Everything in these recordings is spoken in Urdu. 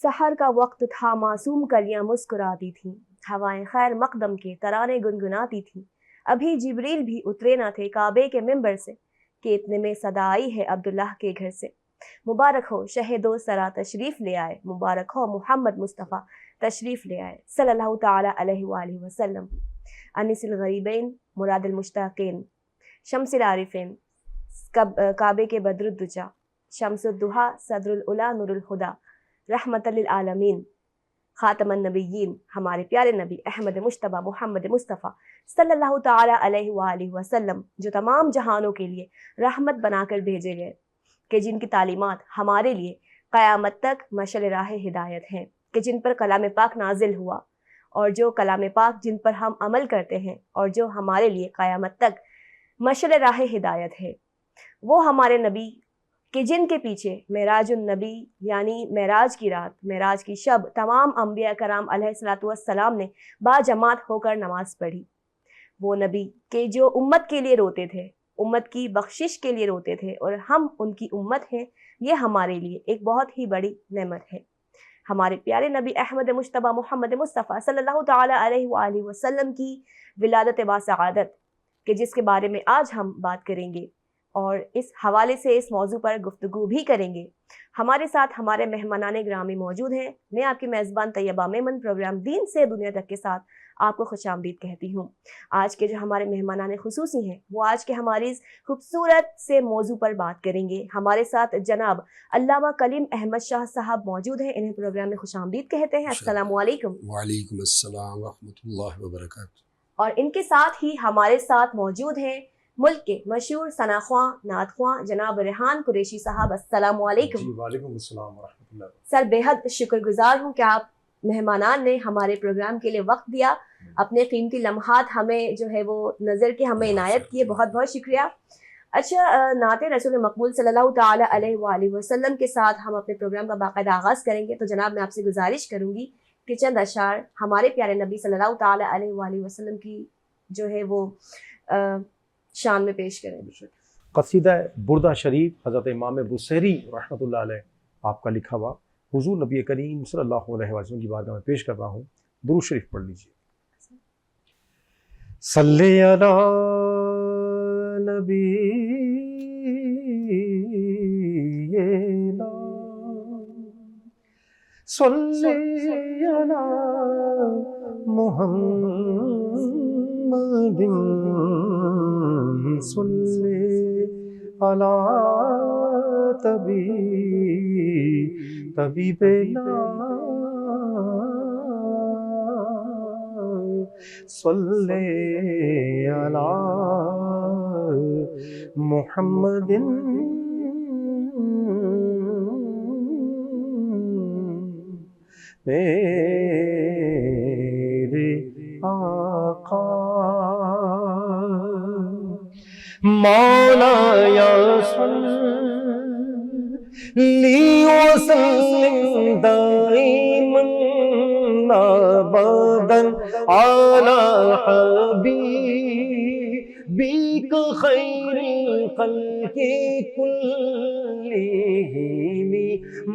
سحر کا وقت تھا، معصوم کلیاں مسکراتی تھیں، ہوائیں خیر مقدم کے ترانے گنگناتی تھیں۔ ابھی جبریل بھی اترے نہ تھے کعبے کے منبر سے کہ اتنے میں صدا آئی ہے عبداللہ کے گھر سے۔ مبارک ہو شہدو سرا تشریف لے آئے، مبارک ہو محمد مصطفیٰ تشریف لے آئے صلی اللہ تعالی علیہ وآلہ وسلم۔ انیس الغریبین مراد المشتاقین، شمس العارفین کعبے کے بدر الدجا، شمس الدحا صدر العلا نور الہدا، رحمت للعالمین، خاتم النبیین، ہمارے پیارے نبی احمد مجتبیٰ محمد مصطفیٰ صلی اللہ تعالی علیہ وآلہ وسلم، جو تمام جہانوں کے لیے رحمت بنا کر بھیجے گئے، کہ جن کی تعلیمات ہمارے لیے قیامت تک مشعل راہ ہدایت ہیں، کہ جن پر کلام پاک نازل ہوا، اور جو کلام پاک جن پر ہم عمل کرتے ہیں اور جو ہمارے لیے قیامت تک مشعل راہ ہدایت ہے، وہ ہمارے نبی کہ جن کے پیچھے معراج النبی یعنی معراج کی رات، معراج کی شب تمام انبیاء کرام علیہ السلام نے باجماعت ہو کر نماز پڑھی۔ وہ نبی کہ جو امت کے لیے روتے تھے، امت کی بخشش کے لیے روتے تھے، اور ہم ان کی امت ہیں، یہ ہمارے لیے ایک بہت ہی بڑی نعمت ہے۔ ہمارے پیارے نبی احمد مجتبیٰ محمد مصطفیٰ صلی اللہ تعالی علیہ وآلہ وسلم کی ولادت باسعادت، کہ جس کے بارے میں آج ہم بات کریں گے اور اس حوالے سے اس موضوع پر گفتگو بھی کریں گے۔ ہمارے ساتھ ہمارے مہمانان گرامی موجود ہیں۔ میں آپ کی میزبان طیبہ میمن، پروگرام دین سے دنیا تک کے ساتھ آپ کو خوش آمدید کہتی ہوں۔ آج کے جو ہمارے مہمانان خصوصی ہیں وہ آج کے ہماری اس خوبصورت سے موضوع پر بات کریں گے۔ ہمارے ساتھ جناب علامہ کلیم احمد شاہ صاحب موجود ہیں، انہیں پروگرام میں خوش آمدید کہتے ہیں۔ السلام علیکم۔ وعلیکم السلام ورحمۃ اللہ وبرکاتہ۔ اور ان کے ساتھ ہی ہمارے ساتھ موجود ہیں ملک کے مشہور ثنا خواں نعت خواں جناب ریحان قریشی صاحب۔ السلام علیکم۔ جی وعلیکم السلام ورحمۃ اللہ۔ سر بے حد شکر گزار ہوں کہ آپ مہمانان نے ہمارے پروگرام کے لیے وقت دیا، اپنے قیمتی لمحات ہمیں جو ہے وہ نظر کے ہمیں عنایت کیے، بہت بہت شکریہ۔ اچھا، نعت رسول مقبول صلی اللہ تعالی علیہ وآلہ وسلم کے ساتھ ہم اپنے پروگرام کا باقاعدہ آغاز کریں گے، تو جناب میں آپ سے گزارش کروں گی کہ چند اشعار ہمارے پیارے نبی صلی اللہ تعالی علیہ وآلہ وسلم کی جو ہے وہ شان میں پیش کریں۔ قصیدہ بردہ شریف حضرت امام بوصیری رحمۃ اللہ علیہ آپ کا لکھا ہوا حضور نبی کریم صلی اللہ علیہ وسلم کی بارگاہ میں پیش کر رہا ہوں، درود شریف پڑھ لیجیے۔ صلی علی نبی صلی علی محمد صلی علی طبیبنا صلی علی محمد میرے آقا مولایا صلی وسلم دائما ابدا علی حبیبک خیر الخلق کلہم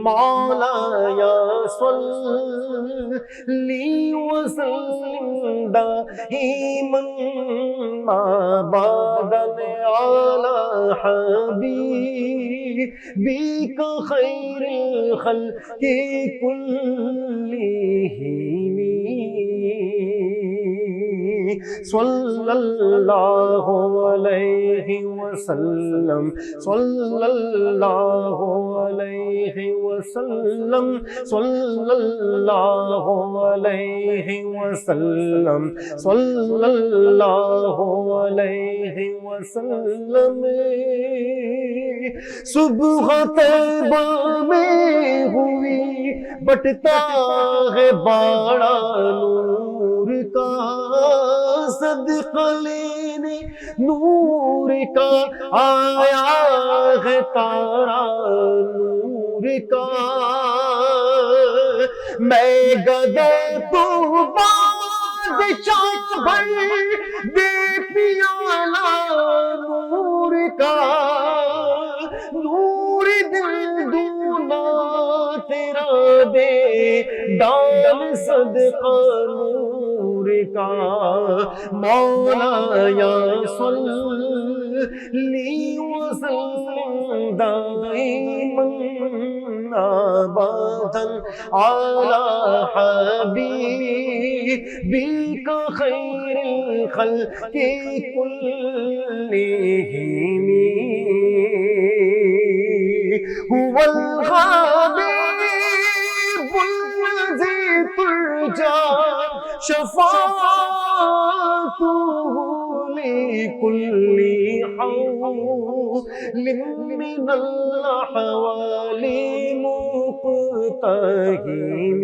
مولایا صلی وسلم دائما ابدا علی حبیبک خیر الخلق کلہم صلی اللہ علیہ وسلم صلی اللہ علیہ وسلم صلی اللہ علیہ وسلم صلی اللہ علیہ وسلم۔ صبح طیبہ میں ہوئی بٹتا ہے باڑا نور کا، صدقہ لینے نور کا آیا ہے تارا نور کا، میں گدا تو بادشاہ بھر دے پیالہ نور کا، نور دل دونا تیرا دے دان صدقہ نور کا مولا یا صلی وسلم دائما ابدا علی حبیبک خیر الخلق كلهم هو الغبيب الذي ترجى شفاعته لكل حول من الأحوال مقتحم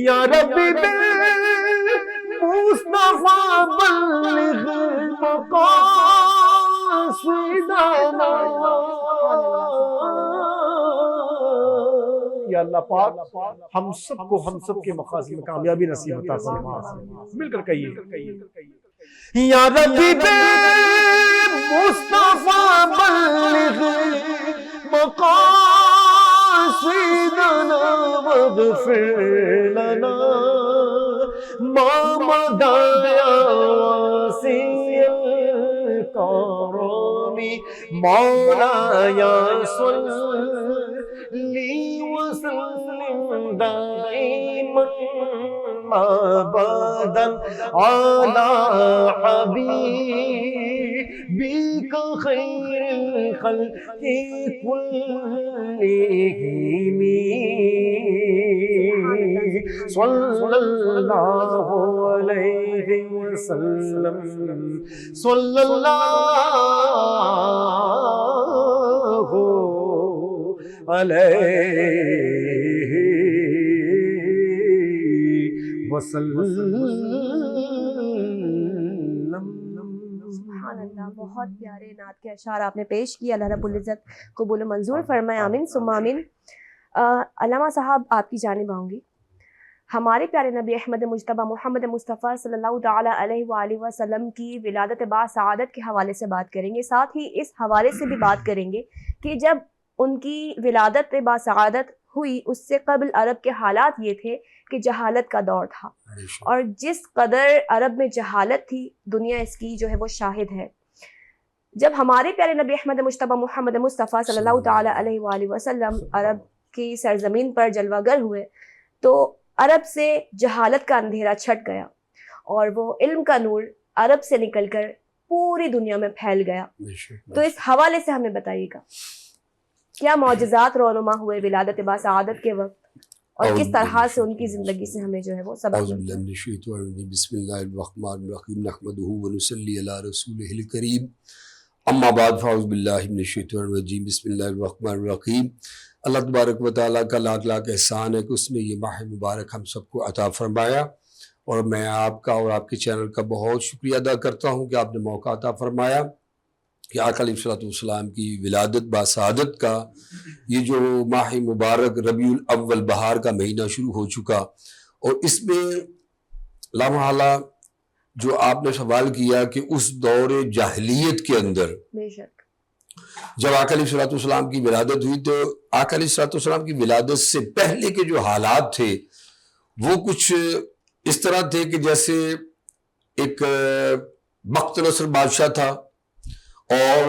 یا ربی بالمصطفى بلغ مقاصدنا یا اللہ پاک ہم سب کو ہم سب کے مقاصد میں کامیابی نصیب عطا فرما. مل کر کہیے یا ربی بالمصطفى بلغ مقاصدنا واغفر لنا ما مضى يا واسع الكرم مولاي صل وسلم دائما ابدا على حبيبك خير الخلق كلهم صلى الله عليه وسلم صلى الله علیہ وسلم. سبحان اللہ، بہت پیارے نعت کے اشعار آپ نے پیش کیے. اللہ رب العزت قبول و منظور فرمائے. آمین ثم آمین. علامہ صاحب آپ کی جانب آؤں گی. ہمارے پیارے نبی احمد مجتبیٰ محمد مصطفیٰ صلی اللہ تعالیٰ علیہ وآلہ وسلم کی ولادت باسعادت کے حوالے سے بات کریں گے. ساتھ ہی اس حوالے سے بھی بات کریں گے کہ جب ان کی ولادت باسعادت ہوئی اس سے قبل عرب کے حالات یہ تھے کہ جہالت کا دور تھا، اور جس قدر عرب میں جہالت تھی دنیا اس کی جو ہے وہ شاہد ہے. جب ہمارے پیارے نبی احمد مجتبیٰ محمد مصطفیٰ صلی اللہ تعالیٰ علیہ وآلہ وسلم عرب کی سرزمین پر جلوہ گر ہوئے تو عرب سے جہالت کا اندھیرا چھٹ گیا اور وہ علم کا نور عرب سے نکل کر پوری دنیا میں پھیل گیا. تو اس حوالے سے ہمیں بتائیے گا کیا معجزات رونما ہوئے ولادت باسعادت کے وقت، اور کس طرح سے ان کی زندگی سے ہمیں جو ہے وہ سبق ملتا ہے. بسم اللہ الرحمن الرحیم نحمدہ ونصلی علی رسولہ الکریم اما بعد فاعوذ باللہ من الشیطان الرجیم بسم اللہ الرحمن الرحیم. اللہ تبارک و تعالیٰ کا لاکھ لاکھ احسان ہے کہ اس نے یہ ماہ مبارک ہم سب کو عطا فرمایا، اور میں آپ کا اور آپ کے چینل کا بہت شکریہ ادا کرتا ہوں کہ آپ نے موقع عطا فرمایا کہ آقا علیہ السلام کی ولادت باسعادت کا یہ جو ماہ مبارک ربیع الاول بہار کا مہینہ شروع ہو چکا، اور اس میں لامحالہ جو آپ نے سوال کیا کہ اس دور جاہلیت کے اندر بے شک جب آقا علیہ السلام کی ولادت ہوئی تو آقا علیہ السلام کی ولادت سے پہلے کے جو حالات تھے وہ کچھ اس طرح تھے کہ جیسے ایک بخت نصر بادشاہ تھا، اور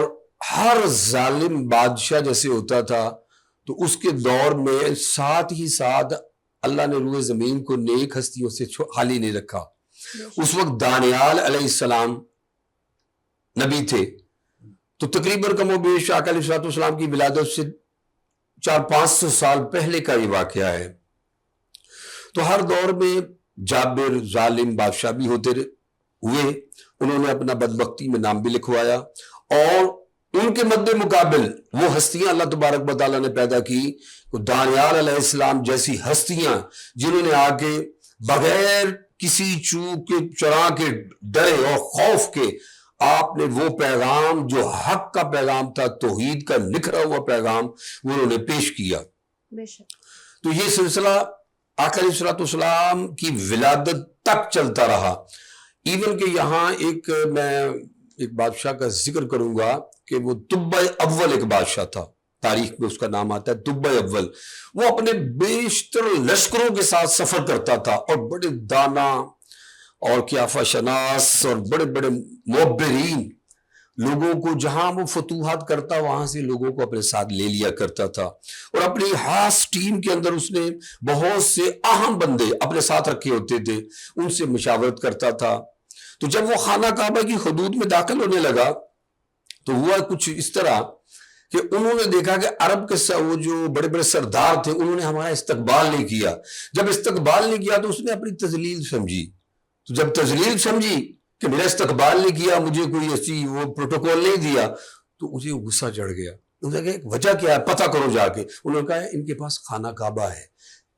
ہر ظالم بادشاہ جیسے ہوتا تھا تو اس کے دور میں ساتھ ہی ساتھ اللہ نے روئے زمین کو نیک ہستیوں سے خالی نہیں رکھا. اس وقت دانیال علیہ السلام نبی تھے، تو تقریباً کم و بیش آقا علیہ السلام کی ولادت سے 400-500 سال پہلے کا یہ واقعہ ہے. تو ہر دور میں جابر ظالم بادشاہ بھی ہوتے ہوئے، انہوں نے اپنا بدبختی میں نام بھی لکھوایا، اور ان کے مد مقابل وہ ہستیاں اللہ تبارک و تعالیٰ نے پیدا کی، دانیال علیہ السلام جیسی ہستیاں جنہوں نے آ کے بغیر کسی چوک کے چراغ کے ڈرے اور خوف کے آپ نے وہ پیغام جو حق کا پیغام تھا، توحید کا نکھرا ہوا پیغام، وہ انہوں نے پیش کیا. تو یہ سلسلہ آقا علیہ السلام کی ولادت تک چلتا رہا. ایون کہ یہاں میں ایک بادشاہ کا ذکر کروں گا کہ وہ طب اول ایک بادشاہ تھا. تاریخ میں اس کا نام آتا ہے دبئی اول. وہ اپنے بیشتر لشکروں کے ساتھ سفر کرتا تھا اور بڑے دانا اور قیافہ شناس اور بڑے بڑے معبرین لوگوں کو جہاں وہ فتوحات کرتا وہاں سے لوگوں کو اپنے ساتھ لے لیا کرتا تھا. اور اپنی خاص ٹیم کے اندر اس نے بہت سے اہم بندے اپنے ساتھ رکھے ہوتے تھے, ان سے مشاورت کرتا تھا. تو جب وہ خانہ کعبہ کی حدود میں داخل ہونے لگا تو ہوا کچھ اس طرح کہ انہوں نے دیکھا کہ عرب کے وہ جو بڑے بڑے سردار تھے انہوں نے ہمارا استقبال نہیں کیا. جب استقبال نہیں کیا تو اس نے اپنی تذلیل سمجھی. تو جب تذلیل سمجھی کہ میرا استقبال نہیں کیا, مجھے کوئی ایسی وہ پروٹوکول نہیں دیا, تو اسے غصہ چڑھ گیا. انہوں نے کہا وجہ کیا ہے, پتہ کرو جا کے. انہوں نے کہا ان کے پاس خانہ کعبہ ہے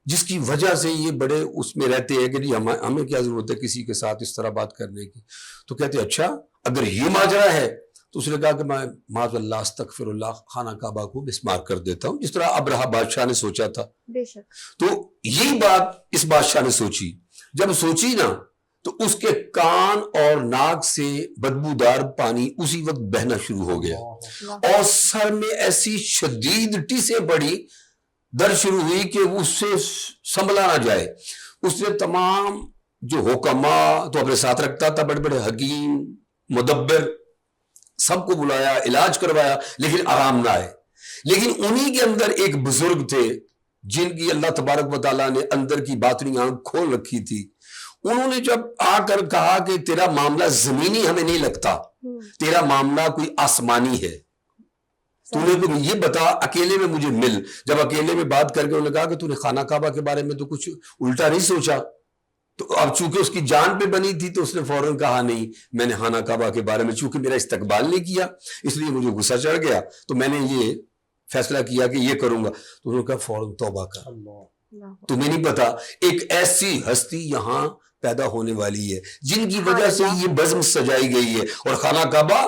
جس کی وجہ سے یہ بڑے اس میں رہتے ہیں کہ جی ہمیں کیا ضرورت ہے کسی کے ساتھ اس طرح بات کرنے کی. تو کہتے اچھا اگر یہ ماجرا ہے, تو اس نے کہا کہ میں معاذ اللہ استغفر اللہ خانہ کعبہ کو مسمار کر دیتا ہوں, جس طرح ابرہہ بادشاہ نے سوچا تھا. بے شک. تو یہی بات اس بادشاہ نے سوچی. جب سوچی نا تو اس کے کان اور ناک سے بدبودار پانی اسی وقت بہنا شروع ہو گیا اور سر میں ایسی شدید ٹیسیں پڑی, درد شروع ہوئی کہ اس سے سنبھلا نہ جائے. اس نے تمام جو حکما تو اپنے ساتھ رکھتا تھا, بڑے بڑے حکیم مدبر, سب کو بلایا, علاج کروایا, لیکن آرام نہ آئے. لیکن انہی کے اندر ایک بزرگ تھے جن کی اللہ تبارک و تعالیٰ نے اندر کی باطنی آنکھ کھول رکھی تھی. انہوں نے جب آ کر کہا کہ تیرا معاملہ زمینی ہمیں نہیں لگتا, تیرا معاملہ کوئی آسمانی ہے, تو نے یہ بتا اکیلے میں مجھے مل. جب اکیلے میں بات کر کے انہوں نے کہا کہ تو نے خانہ کعبہ کے بارے میں تو کچھ الٹا نہیں سوچا. تو اب چونکہ اس کی جان پہ بنی تھی تو اس نے فوراً کہا نہیں, میں نے خانہ کعبہ کے بارے میں چونکہ میرا استقبال نہیں کیا اس لیے مجھے غصہ چڑھ گیا, تو میں نے یہ فیصلہ کیا کہ یہ کروں گا. تو انہوں نے کہا فوراً توبہ کر, تمہیں نہیں پتا ایک ایسی ہستی یہاں پیدا ہونے والی ہے جن کی وجہ سے یہ بزم سجائی گئی ہے, اور خانہ کعبہ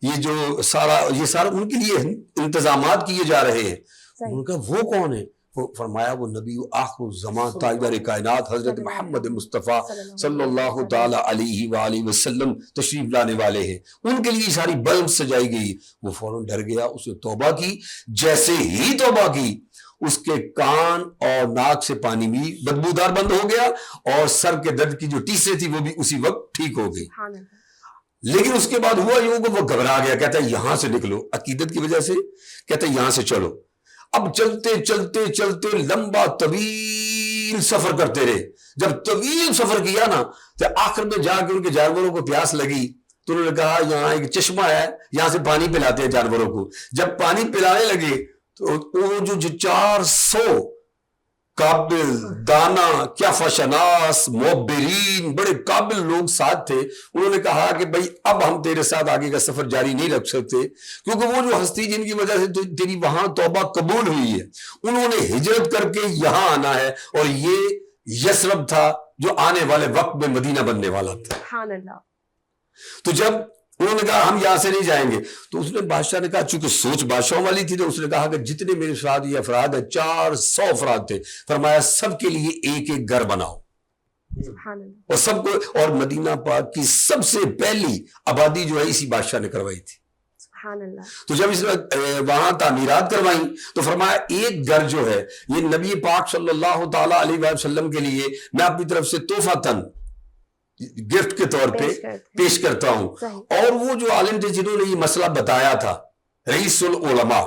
یہ جو سارا ان کے لیے انتظامات کیے جا رہے ہیں. ان کا وہ کون ہے؟ فرمایا وہ نبی آخر الزمان تاجدار کائنات حضرت محمد مصطفیٰ صلی اللہ تعالی علیہ وآلہ وسلم تشریف لانے والے ہیں. ان کے لیے ساری بزم سجائی گئی. وہ فوراً ڈر گیا, اس نے توبہ کی. جیسے ہی توبہ کی اس کے کان اور ناک سے پانی بھی بدبودار بند ہو گیا اور سر کے درد کی جو ٹیسیں تھی وہ بھی اسی وقت ٹھیک ہو گئی. لیکن اس کے بعد ہوا یوں کہ وہ گھبرا گیا, کہتا ہے یہاں سے نکلو, عقیدت کی وجہ سے کہتا ہے یہاں سے چلو. اب چلتے چلتے چلتے لمبا طویل سفر کرتے رہے. جب طویل سفر کیا نا تو آخر میں جا کے ان کے جانوروں کو پیاس لگی, تو انہوں نے کہا یہاں ایک چشمہ ہے, یہاں سے پانی پلاتے ہیں جانوروں کو. جب پانی پلانے لگے تو وہ جو 400 قابل دانا قیافہ شناس معبرین بڑے قابل لوگ ساتھ تھے, انہوں نے کہا کہ بھائی اب ہم تیرے ساتھ آگے کا سفر جاری نہیں رکھ سکتے, کیونکہ وہ جو ہستی جن کی وجہ سے تیری وہاں توبہ قبول ہوئی ہے انہوں نے ہجرت کر کے یہاں آنا ہے, اور یہ یثرب تھا جو آنے والے وقت میں مدینہ بننے والا تھا. سبحان اللہ. تو جب انہوں نے کہا ہم یہاں سے نہیں جائیں گے, تو اس نے بادشاہ نے کہا, چونکہ سوچ بادشاہوں والی تھی, تو اس نے کہا کہ جتنے میرے ساتھ یہ افراد ہیں 400 افراد تھے, فرمایا سب کے لیے ایک ایک گھر بناؤ, اور سب کو, اور مدینہ پاک کی سب سے پہلی آبادی جو ہے اسی بادشاہ نے کروائی تھی. سبحان اللہ. تو جب اس نے وہاں تعمیرات کروائیں تو فرمایا ایک گھر جو ہے یہ نبی پاک صلی اللہ تعالی علیہ وسلم کے لیے میں اپنی طرف سے تحفہ گفٹ کے طور پہ پیش کرتا ہوں. اور وہ جو عالم تھے جنہوں نے یہ مسئلہ بتایا تھا, رئیس العلماء,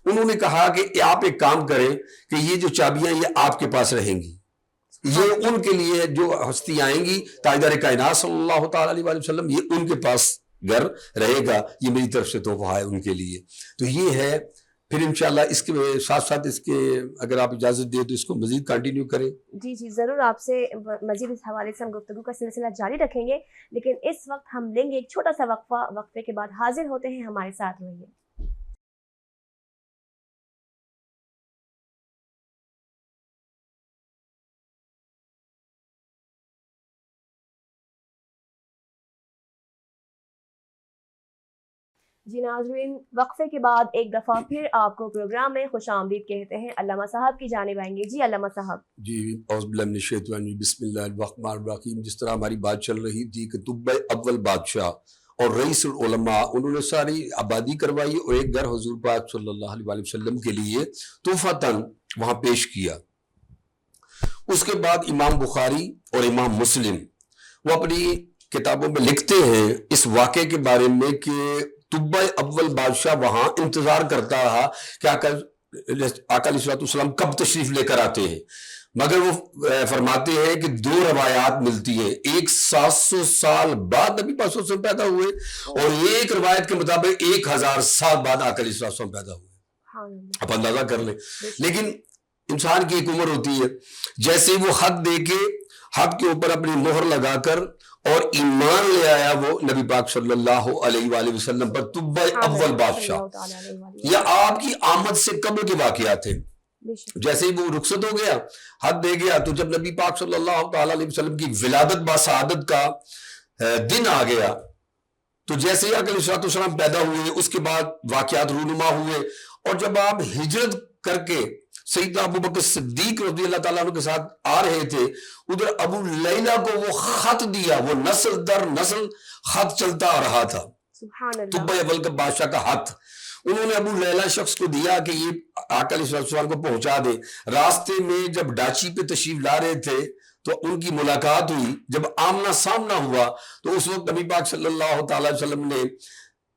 انہوں نے کہا کہ آپ ایک کام کریں کہ یہ جو چابیاں یہ آپ کے پاس رہیں گی, یہ ان کے لیے جو ہستی آئیں گی تاجدار کائنات صلی اللہ تعالی علیہ وسلم, یہ ان کے پاس گھر رہے گا, یہ میری طرف سے تحفہ ہے ان کے لیے. تو یہ ہے. پھر انشاءاللہ اس کے ساتھ ساتھ اس کے اگر آپ اجازت دیں تو اس کو مزید کنٹینیو کریں. جی جی ضرور, آپ سے مزید اس حوالے سے ہم گفتگو کا سلسلہ جاری رکھیں گے, لیکن اس وقت ہم لیں گے ایک چھوٹا سا وقفہ. وقفے کے بعد حاضر ہوتے ہیں, ہمارے ساتھ رہیے. جی ناظرین, وقفے کے بعد ایک دفعہ پھر آپ کو پروگرام میں خوش آمدید کہتے ہیں. علامہ صاحب کی جانب آئیں گے. جی علامہ صاحب. جی اعوذ باللہ من الشیطان الرجیم, بسم اللہ الرحمن الرحیم. جس طرح ہماری بات چل رہی تھی کہ دبئی اول بادشاہ اور رئیس العلماء، انہوں نے ساری آبادی کروائی اور ایک گھر حضور پاک صلی اللہ علیہ وآلہ وسلم کے لیے تحفتاً وہاں پیش کیا۔ اس کے بعد امام بخاری اور امام مسلم وہ اپنی کتابوں میں لکھتے ہیں اس واقعے کے بارے میں کہ طب اول بادشاہ وہاں انتظار کرتا رہا کہ آقا علیہ السلام کب تشریف لے کر آتے ہیں، مگر وہ فرماتے ہیں کہ دو روایات ملتی ہیں، ایک 700 سال بعد نبی پاک صلی اللہ علیہ وسلم پیدا ہوئے اور ایک روایت کے مطابق 1000 سال بعد آقا علیہ السلام پیدا ہوئے۔ آپ اندازہ کر لیں، لیکن انسان کی ایک عمر ہوتی ہے، جیسے وہ حق دے کے حق کے اوپر اپنی مہر لگا کر اور ایمان لے آیا وہ نبی پاک صلی اللہ علیہ وآلہ وسلم پر طب اول بادشاہ، یا آپ کی آمد سے قبل کے واقعات ہیں۔ جیسے ہی وہ رخصت ہو گیا، حد دے گیا، تو جب نبی پاک صلی اللہ تعالیٰ علیہ وسلم کی ولادت باسعادت کا دن آ گیا، تو جیسے ہی علیہ السلام پیدا ہوئے، اس کے بعد واقعات رونما ہوئے، اور جب آپ ہجرت کر کے سیدنا ابو بکر صدیق رضی اللہ تعالیٰ عنہ کے ساتھ آ رہے تھے، ادھر ابو لیلہ کو وہ خط دیا، وہ نسل در نسل خط چلتا آ رہا تھا، طب اول کا بادشاہ کا خط انہوں نے ابو لیلہ شخص کو دیا کہ یہ آقا علیہ السلام کو پہنچا دے۔ راستے میں جب ڈاچی پہ تشریف لا رہے تھے تو ان کی ملاقات ہوئی، جب آمنا سامنا ہوا تو اس وقت نبی پاک صلی اللہ تعالیٰ علیہ وسلم نے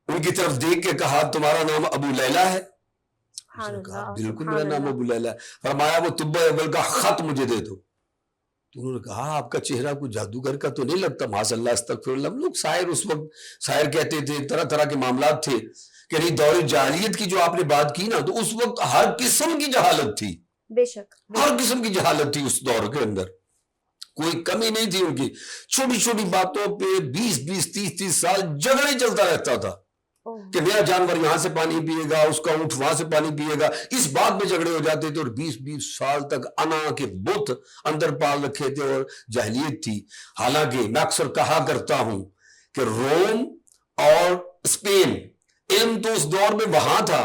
ان کی طرف دیکھ کے کہا تمہارا نام ابو لیلہ ہے؟ اس نے کہا بالکل میرا نام ابو لیلہ ہے۔ فرمایا وہ طب اول کا خط مجھے دے دو۔ تو انہوں نے کہا آپ کا چہرہ کوئی جادوگر کا تو نہیں لگتا، معاذ اللہ استغفر اللہ۔ لوگ ساحر، اس وقت ساحر کہتے تھے، طرح طرح کے معاملات تھے کہ نہیں، دور جاہلیت کی جو آپ نے بات کی نا، تو اس وقت ہر قسم کی جہالت تھی، بے شک ہر قسم کی جہالت تھی اس دور کے اندر، کوئی کمی نہیں تھی ان کی۔ چھوٹی چھوٹی باتوں پہ 20 30 سال جھگڑے چلتا رہتا تھا کہ میرا جانور یہاں سے پانی پیے گا، اس کا اونٹ وہاں سے پانی پیے گا، اس بات میں جھگڑے ہو جاتے تھے، اور 20 سال تک انا کے بت اندر پال رکھے تھے اور جاہلیت تھی۔ حالانکہ میں اکثر کہا کرتا ہوں کہ روم اور اسپین، علم تو اس دور میں وہاں تھا،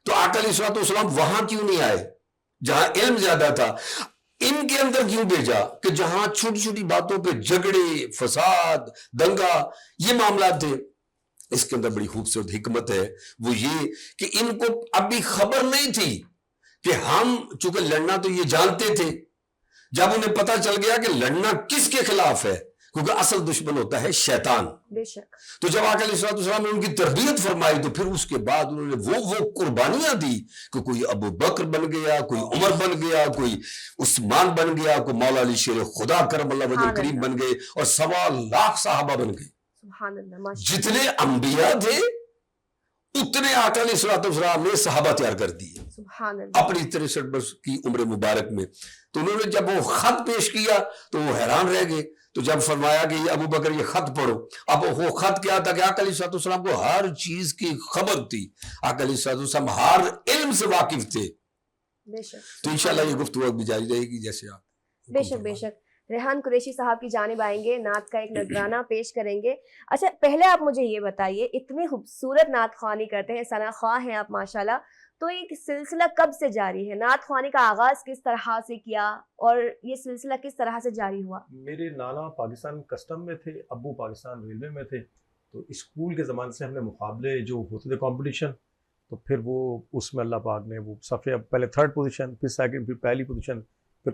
تو آقا علیہ السلام وہاں کیوں نہیں آئے جہاں علم زیادہ تھا؟ ان کے اندر کیوں بھیجا کہ جہاں چھوٹی چھوٹی باتوں پہ جھگڑے، فساد، دنگا، یہ معاملات تھے؟ اس کے اندر بڑی خوبصورت حکمت ہے، وہ یہ کہ ان کو ابھی خبر نہیں تھی کہ ہم چونکہ لڑنا تو یہ جانتے تھے، جب انہیں پتا چل گیا کہ لڑنا کس کے خلاف ہے، کیونکہ اصل دشمن ہوتا ہے شیطان، بے شک، تو جب آقا علیہ السلام نے ان کی تربیت فرمائی تو پھر اس کے بعد انہوں نے وہ قربانیاں دی کہ کوئی ابو بکر بن گیا، کوئی عمر بن گیا، کوئی عثمان بن گیا، کوئی مولا علی شیر خدا کرم اللہ وجہ کریم بن گئے، اور 1.25 لاکھ صحابہ بن گئے۔ سبحان اللہ، جتنے انبیاء تھے اتنے آقا علیہ السلام نے صحابہ تیار کر دیے سبحان اللہ، اپنی 63 برس کی عمر مبارک میں۔ تو انہوں نے جب وہ خط پیش کیا تو وہ حیران رہ گئے، تو جب فرمایا کہ یہ ابو بکر یہ خط پڑھو، اب وہ خط کیا تھا کہ آقا علیہ السلام کو ہر چیز کی خبر تھی، آقا علیہ السلام ہر علم سے واقف تھے۔ بے شک، تو انشاءاللہ یہ گفتگو بھی جاری رہے گی جیسے آپ بے شک بے شک۔ ریحان قریشی صاحب کی جانب آئیں گے، نعت کا ایک نذرانہ پیش کریں گے۔ اچھا پہلے آپ مجھے یہ بتائیے، اتنی خوبصورت نعت خوانی کرتے ہیں، ثنا خواہ ہیں آپ ماشاءاللہ، تو یہ سلسلہ کب سے جاری ہے؟ نعت خوانی کا آغاز کس طرح سے کیا اور یہ سلسلہ کس طرح سے جاری ہوا؟ میرے نانا پاکستان کسٹم میں تھے، ابو پاکستان ریلوے میں تھے، تو اسکول کے زمانے سے ہم نے مقابلے جو ہوتے تھے کمپٹیشن، تو پھر وہ اس میں اللہ پاک نے وہ صفحے، پہلے 3rd پوزیشن، پھر 2nd، پھر پہلی پوزیشن، پھر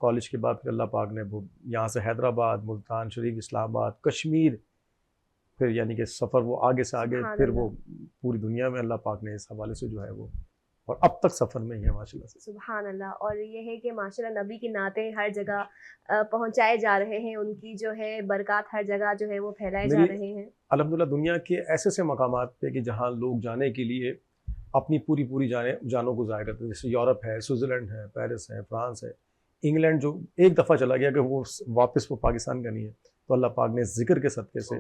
کالج کے بعد پھر اللہ پاک نے وہ یہاں سے حیدرآباد، ملتان شریف، اسلام آباد، کشمیر، پھر یعنی کہ سفر وہ آگے سے آگے، پھر وہ پوری دنیا میں اللہ پاک نے اس حوالے سے جو ہے وہ، اور اب تک سفر میں ہی ہے ماشاءاللہ سے۔ سبحان اللہ۔ اور یہ ہے کہ ماشاءاللہ نبی کی نعتیں ہر جگہ پہنچائے جا رہے ہیں، ان کی جو ہے برکات ہر جگہ جو ہے وہ پھیلائے جا رہے ہیں الحمدللہ۔ دنیا کے ایسے سے مقامات پہ کہ جہاں لوگ جانے کے لیے اپنی پوری جانوں کو ضائع کرتے ہیں، جیسے یورپ ہے، سوئٹزرلینڈ ہے، پیرس ہے، فرانس ہے، انگلینڈ، جو ایک دفعہ چلا گیا کہ وہ واپس وہ پاکستان کا نہیں ہے، تو اللہ پاک نے ذکر کے صدقے سے،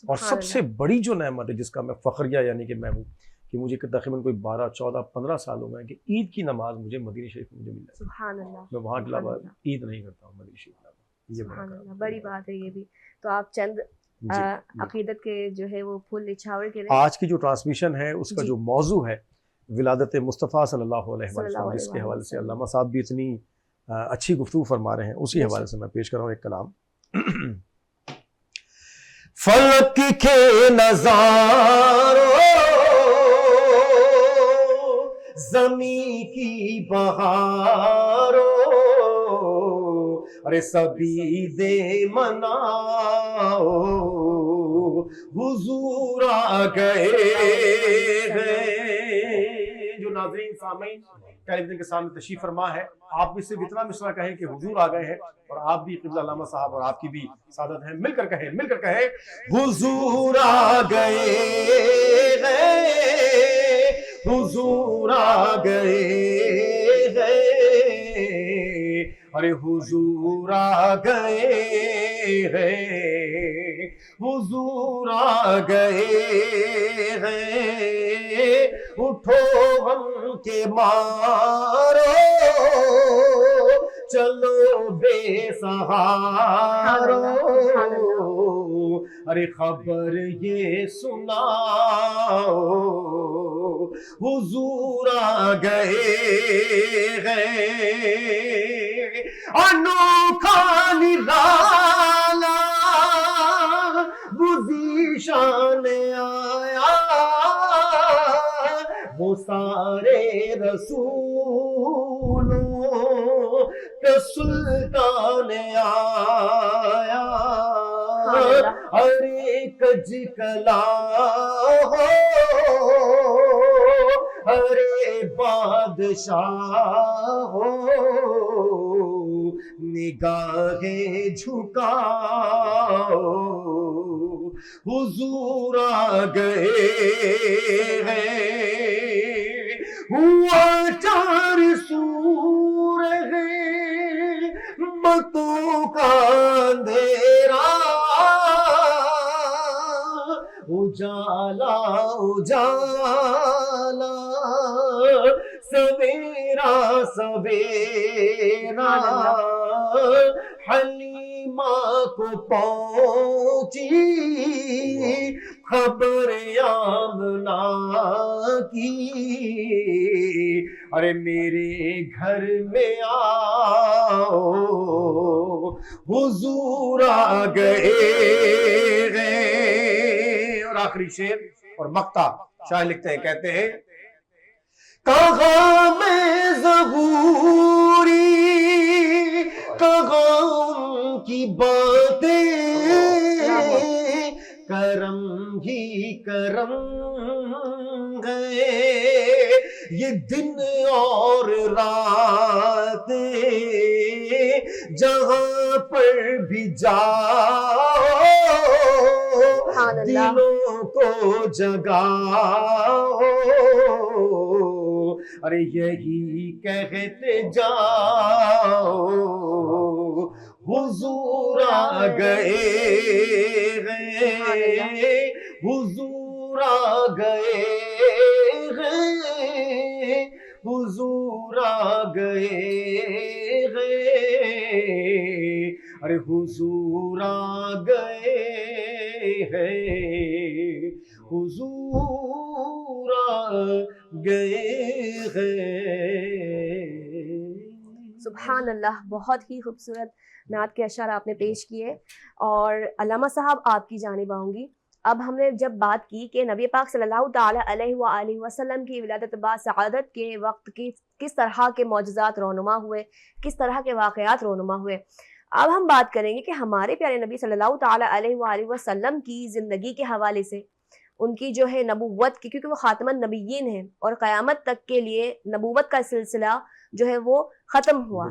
اور سب سے بڑی جو نعمت ہے جس کا میں فخریہ یعنی کہ میں ہوں کہ مجھے تقریباً کوئی 12 14 15 سال ہو گئے کہ عید کی نماز مجھے مدینہ شریف میں مجھے مل جاتی ہے۔ سبحان اللہ، میں وہاں کے علاوہ عید نہیں کرتا ہوں مدینہ شریف میں۔ سبحان اللہ، بڑی بات ہے یہ بھی۔ تو آپ چند عقیدت کے جو ہے وہ پھول نچھاور کے آج کی جو ٹرانسمیشن ہے اس کا جو موضوع ہے ولادت مصطفیٰ صلی اللہ علیہ وسلم، جس کے حوالے سے علامہ صاحب بھی اتنی اچھی گفتگو فرما رہے ہیں، اسی حوالے سے میں پیش کر رہا ہوں ایک کلام۔ فلک کے نظاروں زمین کی بہاروں ارے سبھی دے مناؤ حضور آ گئے ہیں. جو ناظرین سامعین ٹیلی ویژن کے سامنے تشریف فرما ہے, آپ بھی صرف اتنا مشورہ کہیں کہ حضور آ گئے ہیں, اور آپ بھی قبلہ علامہ صاحب اور آپ کی بھی سعادت ہیں, مل کر کہیں حضور آ گئے ہیں, حضور آ گئے ہیں, ارے حضور آ گئے ہیں, حضور آ گئے ہیں, اٹھو غم کے مارو چلو بے سہارو, ارے خبر یہ سناؤ حضور آ گئے ہیں. انوکھا نرالا بزیشان آیا, وہ سارے رسولوں کا سلطان آیا, ارے کج کلا ہو ارے بادشاہ ہو نگاہیں جھکاؤ حضور آ گئے ہیں. ہوا چار سور ہے متوں کا اندھیرا, اجالا اجالا سویرا سویرا, حلیمہ کو پہنچی خبر آمنہ کی, ارے میرے گھر میں آؤ حضور آ گئے ہیں. اور آخری شعر اور مقطع شاعر لکھتے ہیں, کہتے ہیں کہاں میں ظہوری کہاں ان کی باتیں, کرم ہی کرم گئے یہ دن اور راتیں, جہاں پر بھی جاؤ دلوں کو جگاؤ, ارے یہی کہتے جاؤ حضور آ گئے ہیں, حضور آ گئے ہیں, حضور آ گئے ہیں, ارے حضور آ گئے ہیں, حضور آ گئے ہیں. سبحان اللہ, بہت ہی خوبصورت نعت کے اشعار آپ نے پیش کیے. اور علامہ صاحب آپ کی جانب آؤں گی. اب ہم نے جب بات کی کہ نبی پاک صلی اللہ تعالیٰ علیہ وآلہ وسلم کی ولادت با سعادت کے وقت کی کس طرح کے معجزات رونما ہوئے, کس طرح کے واقعات رونما ہوئے, اب ہم بات کریں گے کہ ہمارے پیارے نبی صلی اللہ تعالیٰ علیہ وآلہ وسلم کی زندگی کے حوالے سے, ان کی جو ہے نبوت کی, کیونکہ وہ خاتم النبیین ہیں اور قیامت تک کے لیے نبوت کا سلسلہ جو ہے وہ ختم ہوا,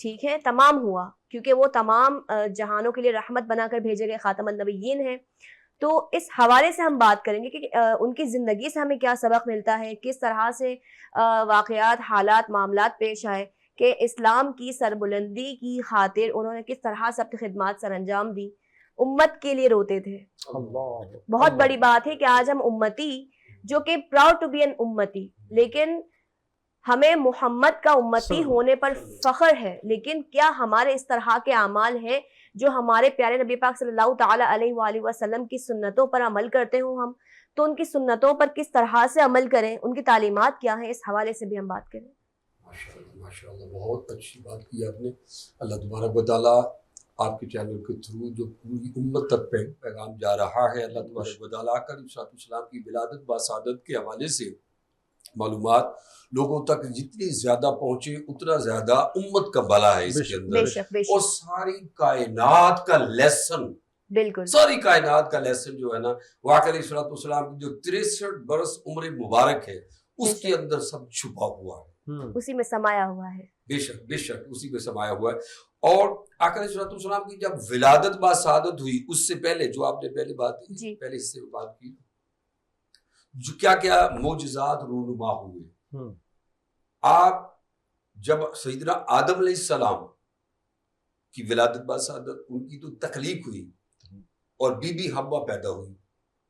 ٹھیک ہے, تمام ہوا, کیونکہ وہ تمام جہانوں کے لیے رحمت بنا کر بھیجے گئے خاتم النبیین ہیں. تو اس حوالے سے ہم بات کریں گے کہ ان کی زندگی سے ہمیں کیا سبق ملتا ہے, کس طرح سے واقعات, حالات, معاملات پیش آئے کہ اسلام کی سربلندی کی خاطر انہوں نے کس طرح سے اپنی خدمات سر انجام دی, امت کے لیے روتے تھے. بہت بڑی بات ہے کہ آج ہم امتی جو کہ پراؤڈ ٹو بی این امتی, لیکن ہمیں محمد کا امتی ہونے پر فخر ہے, لیکن کیا ہمارے اس طرح کے اعمال ہیں جو ہمارے پیارے نبی پاک صلی اللہ تعالیٰ علیہ وآلہ وسلم کی سنتوں پر عمل کرتے ہوں ہم, تو ان کی سنتوں پر کس طرح سے عمل کریں, ان کی تعلیمات کیا ہیں, اس حوالے سے بھی ہم بات کریں. ماشاءاللہ, بہت اچھی بات کی آپ نے. اللہ تبارک و تعالیٰ آپ کے چینل کے تھرو جو پوری امت تک پیغام جا رہا ہے. اللہ تبارک و تعالیٰ کا علیہ السلام کی ولادت باسعادت کے حوالے سے معلومات لوگوں تک جتنی زیادہ پہنچے اتنا زیادہ امت کا بھلا ہے اس کے بے اندر. شک بے اور شک ساری کائنات کا لیسن، بالکل ساری کائنات کا لیسن جو ہے نا وہ آقا علیہ السلام کی جو 63 برس عمر مبارک ہے اس کے اندر سب چھپا ہوا ہے. اسی میں سمایا ہوا ہے. بے شک بے شک اسی میں سمایا ہوا ہے. اور آقا علیہ السلام کی جب ولادت باسعادت ہوئی اس سے پہلے جو آپ نے پہلے بات جی. پہلے حصے میں بات کی جو کیا کیا معجزات رونما ہوئے. آپ جب سیدنا آدم علیہ السلام کی ولادت باسعادت ان کی تو تخلیق ہوئی اور بی بی حوا پیدا ہوئی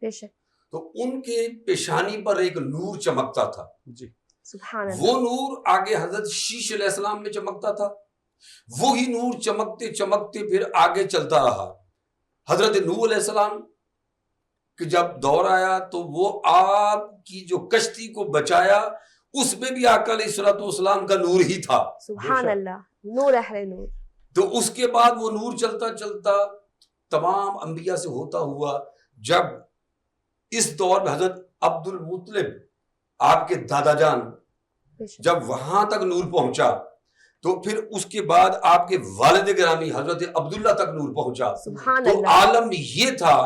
بے شک تو ان کے پیشانی پر ایک نور چمکتا تھا. جی سبحان اللہ. وہ نور آگے حضرت شیش علیہ السلام میں چمکتا تھا. وہی نور چمکتے چمکتے پھر آگے چلتا رہا. حضرت نوح علیہ السلام کہ جب دور آیا تو وہ آپ کی جو کشتی کو بچایا اس میں بھی آقا علیہ السلام کا نور ہی تھا. سبحان اللہ. نور اہل نور. تو اس کے بعد وہ نور چلتا چلتا تمام انبیاء سے ہوتا ہوا جب اس دور میں حضرت عبد المطلب آپ کے دادا جان بے شک جب وہاں تک نور پہنچا تو پھر اس کے بعد آپ کے والد گرامی حضرت عبداللہ تک نور پہنچا. سبحان تو اللہ. عالم یہ تھا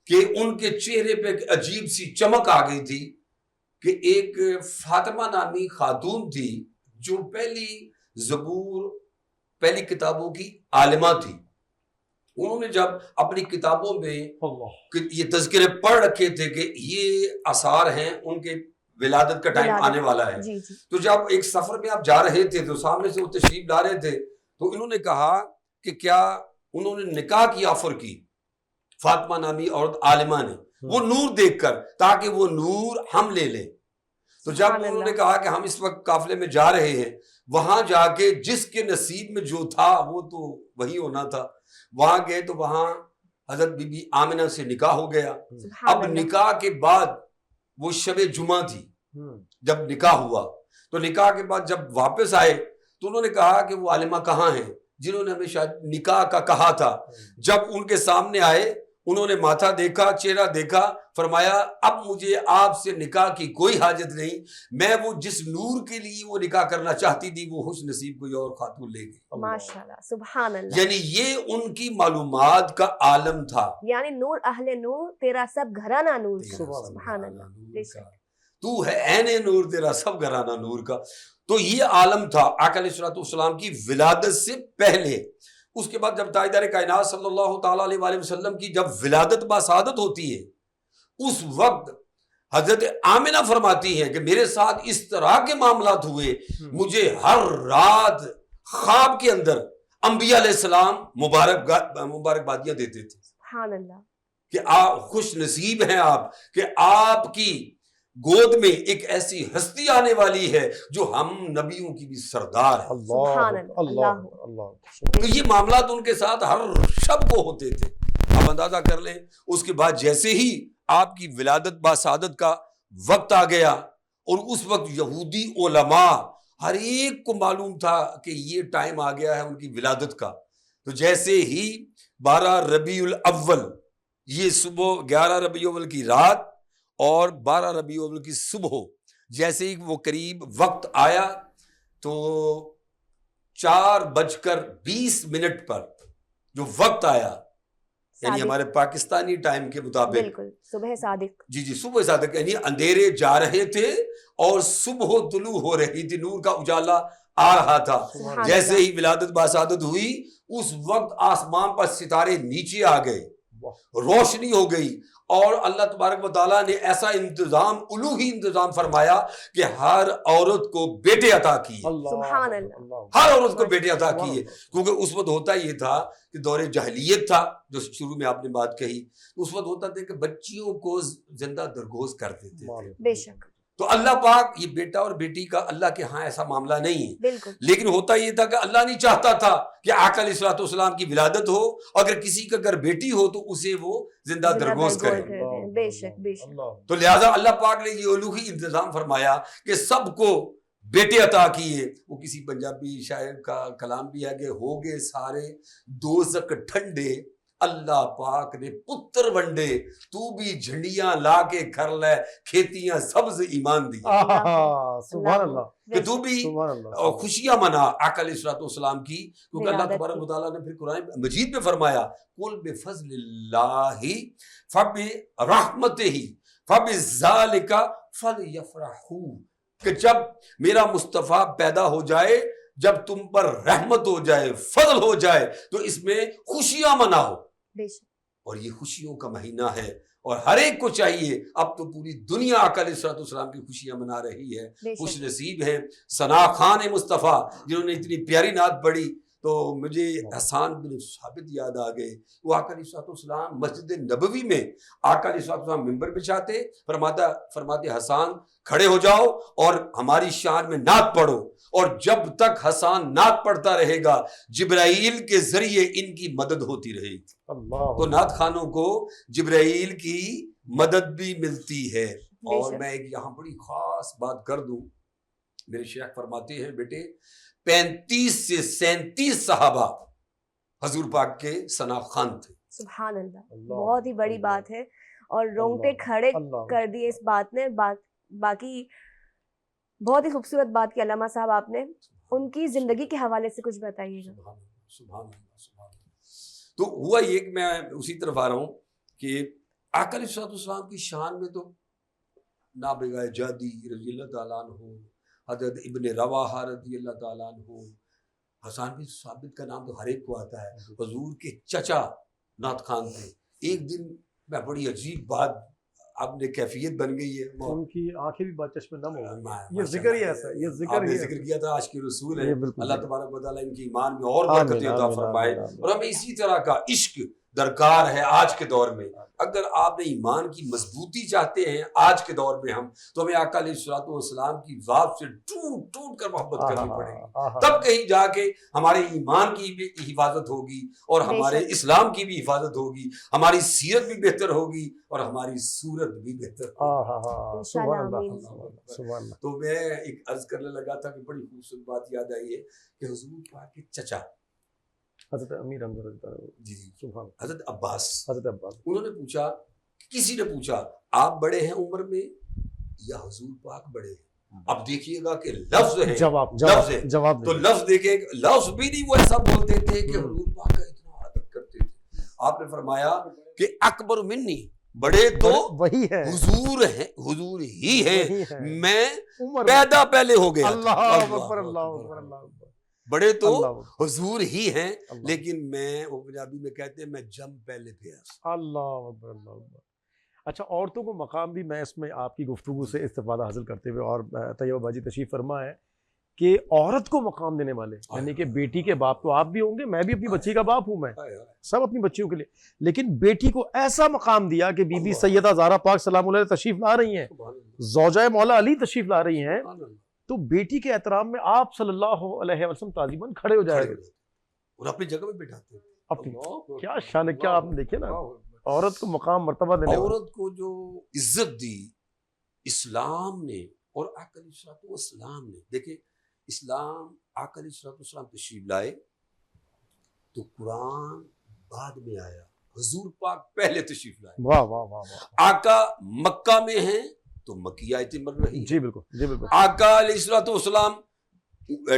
کہ ان کے چہرے پہ ایک عجیب سی چمک آ گئی تھی کہ ایک فاطمہ نامی خاتون تھی جو پہلی زبور پہلی کتابوں کی عالمہ تھی. انہوں نے جب اپنی کتابوں میں یہ تذکرے پڑھ رکھے تھے کہ یہ آثار ہیں ان کے ولادت کا ٹائم آنے والا ہے. جی جی تو جب ایک سفر میں آپ جا رہے تھے تو سامنے سے وہ تشریف لا رہے تھے تو انہوں نے کہا کہ کیا انہوں نے نکاح کی آفر کی فاطمہ نامی عورت عالمہ نے وہ نور دیکھ کر تاکہ وہ نور ہم لے لیں. تو جب سبحان انہوں نے اللہ. کہا کہ ہم اس وقت قافلے میں جا رہے ہیں وہاں جا کے جس کے نصیب میں جو تھا وہ تو وہی ہونا تھا. وہاں گئے تو وہاں حضرت بی بی آمنہ سے نکاح ہو گیا. سبحان اب اللہ. نکاح کے بعد وہ شب جمعہ تھی جب نکاح ہوا تو نکاح کے بعد جب واپس آئے تو انہوں نے کہا کہ وہ عالمہ کہاں ہیں جنہوں نے ہمیں شاید نکاح کا کہا تھا. جب ان کے سامنے آئے انہوں نے ماتھا دیکھا چہرہ دیکھا فرمایا اب مجھے آپ سے نکاح کی کوئی حاجت نہیں. میں وہ جس نور کے لیے وہ نکاح کرنا چاہتی تھی وہ خوش نصیب کوئی اور خاتون لے گئی. ماشاءاللہ. سبحان اللہ. یعنی یہ ان کی معلومات کا عالم تھا. یعنی نور اہل نور تیرا سب گھرانہ نور کا. سبحان اللہ. بے شک. تو ہے عین نور تیرا سب گھرانہ نور کا. تو یہ عالم تھا آقا علیہ السلام کی ولادت سے پہلے. اس کے بعد جب تاجدار کائنات صلی اللہ تعالیٰ علیہ وآلہ وسلم کی جب ولادت باسعادت ہوتی ہے اس وقت حضرت آمنہ فرماتی ہیں کہ میرے ساتھ اس طرح کے معاملات ہوئے مجھے ہر رات خواب کے اندر انبیاء علیہ السلام مبارکبادیاں دیتے تھے سبحان اللہ. کہ آپ خوش نصیب ہیں آپ کہ آپ کی گود میں ایک ایسی ہستی آنے والی ہے جو ہم نبیوں کی بھی سردار ہے. سبحان اللہ. تو یہ معاملات ان کے ساتھ ہر شب کو ہوتے تھے. آپ اندازہ کر لیں اس کے بعد جیسے ہی آپ کی ولادت باسعادت کا وقت آ گیا اور اس وقت یہودی علماء ہر ایک کو معلوم تھا کہ یہ ٹائم آ گیا ہے ان کی ولادت کا. تو جیسے ہی 12 ربیع الاول یہ صبح 11 ربیع الاول کی رات اور 12 ربیع الاول کی صبح جیسے ہی وہ قریب وقت آیا تو 4:20 پر جو وقت آیا یعنی ہمارے پاکستانی ٹائم کے مطابق بالکل صبح صادق. جی صبح صادق یعنی اندھیرے جا رہے تھے اور صبح طلوع ہو رہی تھی نور کا اجالا آ رہا تھا. جیسے ہی ولادت باسعادت ہوئی اس وقت آسمان پر ستارے نیچے آ گئے روشنی ہو گئی اور اللہ تبارک و تعالیٰ نے ایسا انتظام الوہی انتظام فرمایا کہ ہر عورت کو بیٹے عطا کیے. سبحان اللہ. ہر عورت کو بیٹے عطا کیے کیونکہ اس وقت ہوتا یہ تھا کہ دور جاہلیت تھا جو شروع میں آپ نے بات کہی. اس وقت ہوتا تھا کہ بچیوں کو زندہ درگوز کر دیتے تھے. بے شک. تو اللہ پاک یہ بیٹا اور بیٹی کا اللہ کے ہاں ایسا معاملہ نہیں ہے. بالکل. لیکن ہوتا یہ تھا کہ اللہ نہیں چاہتا تھا کہ آقا علیہ السلام کی ولادت ہو اگر کسی کا اگر بیٹی ہو تو اسے وہ زندہ درگوز کرے. بے شک بے شک. تو لہٰذا اللہ پاک نے یہ الوہی انتظام فرمایا کہ سب کو بیٹے عطا کیے. وہ کسی پنجابی شاعر کا کلام بھی ہے کہ ہو گئے سارے دوزک ٹھنڈے اللہ پاک نے پتر ونڈے تو بھی جھنڈیاں لا کے کر لے کھیتیاں سبز ایمان دی. سبحان اللہ کہ تو بھی سبحان اللہ. خوشیاں منا آقا علیہ الصلوۃ والسلام کی, کیونکہ اللہ تبارک و تعالیٰ نے پھر قرآن مجید میں فرمایا قل بفضل اللہ فبرحمتہ فبذالک فلیفرحوا, کہ جب میرا مصطفیٰ پیدا ہو جائے, جب تم پر رحمت ہو جائے, فضل ہو جائے, تو اس میں خوشیاں مناؤ. اور یہ خوشیوں کا مہینہ ہے اور ہر ایک کو چاہیے. اب تو پوری دنیا آقا علیہ الصلوۃ والسلام کی خوشیاں منا رہی ہے. خوش نصیب ہیں ثنا خان مصطفیٰ جنہوں نے اتنی پیاری نعت پڑھی. تو مجھے حسان بن ثابت یاد آ گئے. وہ آقا علیہ الصلوۃ والسلام مسجد نبوی میں آقا علیہ الصلوۃ والسلام ممبر بچھاتے, فرماتے حسان کھڑے ہو جاؤ اور ہماری شان میں نعت پڑھو, اور جب تک حسان نعت پڑھتا رہے گا جبرائیل کے ذریعے ان کی مدد ہوتی رہے گی. تو نعت خانوں کو جبرائیل کی مدد بھی ملتی ہے. اور میں ایک یہاں بڑی خاص بات کر دوں, میرے شیخ فرماتے ہیں بیٹے 35 سے 37 صحابہ حضور پاک کے ثنا خان تھے. سبحان اللہ, بہت ہی بڑی بات ہے اور رونگٹے کھڑے کر دیے اس بات نے. باقی بہت ہی خوبصورت بات کی علامہ صاحب آپ نے. ان کی زندگی کے حوالے سے کچھ بتائیے گا. سبحان اللہ سبحان اللہ. تو ہوا یہ کہ میں اسی طرف آ رہا ہوں کہ آقا علیہ الصلوۃ والسلام کی شان میں تو نابغہ جادی رضی اللہ تعالیٰ عنہ, حضرت ابن رواحہ رضی اللہ تعالیٰ عنہ, حسان بن ثابت کا نام تو ہر ایک کو آتا ہے. حضور کے چچا نعت خان تھے. ایک دن میں بڑی عجیب بات, آپ نے کیفیت بن گئی ہے, ان کی آنکھیں بھی بات چشمے نم ہو گئی. یہ ذکر ہی ایسا ہے, یہ ذکر ہی ذکر کیا تھا عاشق رسول ہے. اللہ تبارک و تعالیٰ ان کی ایمان میں اور برکت عطا فرمائے, اور ہمیں اسی طرح کا عشق درکار ہے آج کے دور میں. اگر آپ نے ایمان کی مضبوطی چاہتے ہیں آج کے دور میں ہم, تو ہمیں آقا علیہ الصلوۃ والسلام کی ذات سے ٹوٹ ٹوٹ کر محبت کرنی پڑے گی. تب کہیں جا کے ہمارے ایمان کی بھی حفاظت ہوگی اور ہمارے اسلام کی بھی حفاظت ہوگی, ہماری سیرت بھی بہتر ہوگی اور ہماری صورت بھی بہتر ہوگی. تو میں ایک عرض کرنے لگا تھا کہ بڑی خوبصورت بات یاد آئی ہے کہ حضور پاک کے چچا حضرت امیر جی حضرت عباس, حضرت انہوں نے پوچھا, کسی نے پوچھا آپ بڑے ہیں عمر میں یا حضور پاک بڑے ہیں؟ اب دیکھیے گا کہ لفظ ہے, جواب تو لفظ دیکھیں, لفظ بھی نہیں وہ ایسا بولتے تھے کہ حضور پاک کا اتنا عادت کرتے تھے. آپ نے فرمایا کہ اکبر منی, بڑے تو وہی ہے, حضور ہیں, حضور ہی ہیں, میں پیدا پہلے ہو گیا. اللہ اکبر اللہ اکبر. بڑے تو حضور ہی ہیں, لیکن میں, وہ پنجابی میں کہتے ہیں میں جم پہلے پہ. اللہ اکبر اللہ اکبر. اچھا, عورتوں کو مقام بھی میں اس میں آپ کی گفتگو سے استفادہ حاصل کرتے ہوئے, اور طیبہ باجی تشریف فرما ہے کہ عورت کو مقام دینے والے, یعنی کہ بیٹی کے باپ تو آپ بھی ہوں گے, میں بھی اپنی بچی کا باپ ہوں, میں سب اپنی بچیوں کے لیے, لیکن بیٹی کو ایسا مقام دیا کہ بی بی سیدہ زہرا پاک سلام اللہ علیہ تشریف لا رہی ہیں, زوجہ مولا علی تشریف لا رہی ہیں, تو بیٹی کے احترام میں آپ صلی اللہ علیہ وسلم تعظیماً کھڑے ہو جائے گا اور اپنی جگہ میں بٹھاتے ہیں. اپنی کیا شان ہے, کیا آپ نے دیکھے نا عورت کو مقام مرتبہ دینے, عورت کو جو عزت دی اسلام نے اور آقا علیہ الصلوۃ والسلام نے. دیکھیں اسلام, آقا علیہ الصلوۃ والسلام تشریف لائے تو قرآن بعد میں آیا, حضور پاک پہلے تشریف لائے. واہ واہ واہ واہ. آقا مکہ میں ہیں تو مکی آیتیں مر رہی. جی بالکل, جی بالکل. آقا علیہ الصلوۃ والسلام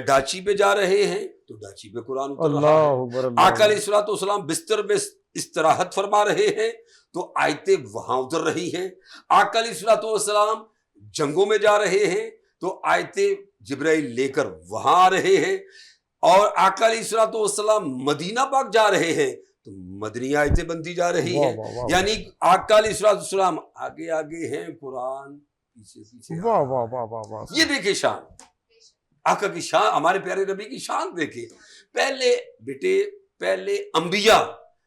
ڈاچی پہ جا رہے ہیں تو ڈاچی پہ قرآن اتر رہا ہے. آقا علیہ الصلوۃ والسلام بستر میں استراحت فرما رہے ہیں تو آیتیں وہاں اتر رہی ہیں. آقا علیہ الصلوۃ والسلام جنگوں میں جا رہے ہیں تو آیتیں جبرائیل لے کر وہاں آ رہے ہیں, اور آقا علیہ الصلوۃ والسلام مدینہ پاک جا رہے ہیں تو مدنی آیتیں بنتی جا رہی ہیں. یعنی آقا علیہ الصلوۃ والسلام آگے آگے ہیں, قرآن پیچھے پیچھے. واہ واہ واہ واہ واہ. یہ دیکھیں شان, آقا کی شان, ہمارے پیارے نبی کی شان دیکھیں. پہلے بیٹے, پہلے انبیاء